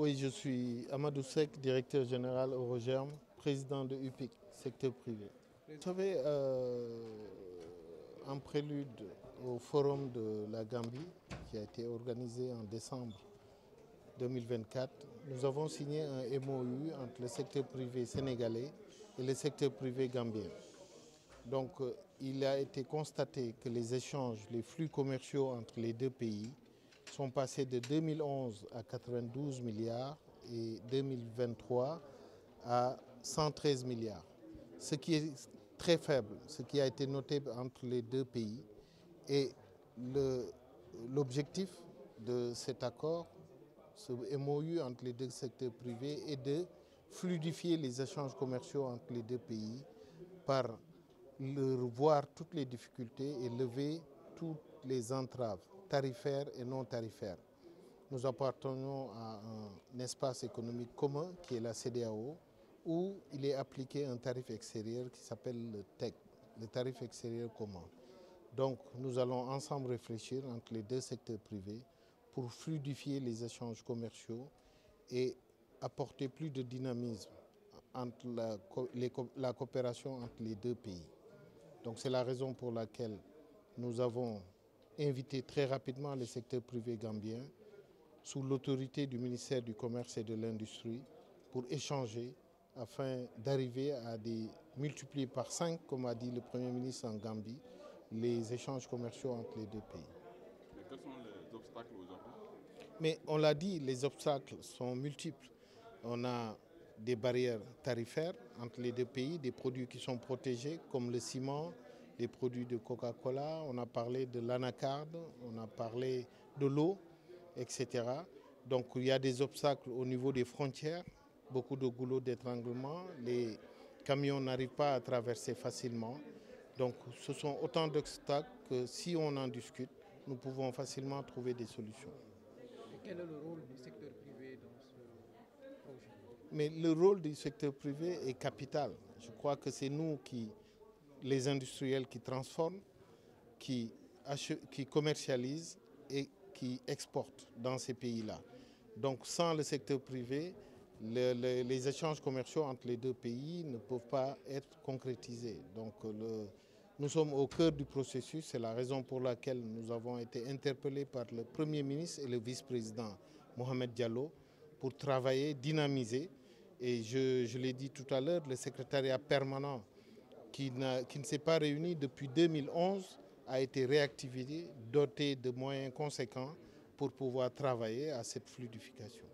Oui, je suis Amadou Seck, directeur général Eurogerm, président de UPIC, secteur privé. Vous savez, en prélude au forum de la Gambie, qui a été organisé en décembre 2024, nous avons signé un MOU entre le secteur privé sénégalais et le secteur privé gambien. Donc, il a été constaté que les échanges, les flux commerciaux entre les deux pays sont passés de 2011 à 92 milliards et 2023 à 113 milliards. Ce qui est très faible, ce qui a été noté entre les deux pays. Et l'objectif de cet accord, ce MOU entre les deux secteurs privés, est de fluidifier les échanges commerciaux entre les deux pays par revoir toutes les difficultés et lever toutes les entraves tarifaires et non tarifaires. Nous appartenons à un espace économique commun qui est la CEDEAO, où il est appliqué un tarif extérieur qui s'appelle le TEC, le tarif extérieur commun. Donc nous allons ensemble réfléchir entre les deux secteurs privés pour fluidifier les échanges commerciaux et apporter plus de dynamisme entre la coopération entre les deux pays. Donc c'est la raison pour laquelle nous avons invité très rapidement le secteur privé gambien sous l'autorité du ministère du Commerce et de l'Industrie pour échanger afin d'arriver à multiplier par 5, comme a dit le Premier ministre en Gambie, les échanges commerciaux entre les deux pays. Mais quels sont les obstacles aujourd'hui? Mais on l'a dit, les obstacles sont multiples. On a des barrières tarifaires entre les deux pays, des produits qui sont protégés comme le ciment, les produits de Coca-Cola, on a parlé de l'anacarde, on a parlé de l'eau, etc. Donc il y a des obstacles au niveau des frontières, beaucoup de goulots d'étranglement, les camions n'arrivent pas à traverser facilement. Donc ce sont autant d'obstacles que si on en discute, nous pouvons facilement trouver des solutions. Et quel est le rôle du secteur privé dans ce projet? Mais le rôle du secteur privé est capital. Je crois que c'est nous les industriels qui transforment, qui commercialisent et qui exportent dans ces pays-là. Donc sans le secteur privé, les échanges commerciaux entre les deux pays ne peuvent pas être concrétisés. Donc nous sommes au cœur du processus, c'est la raison pour laquelle nous avons été interpellés par le Premier ministre et le vice-président Mohamed Diallo pour travailler, dynamiser. Et je l'ai dit tout à l'heure, le secrétariat permanent qui ne s'est pas réuni depuis 2011 a été réactivé, doté de moyens conséquents pour pouvoir travailler à cette fluidification.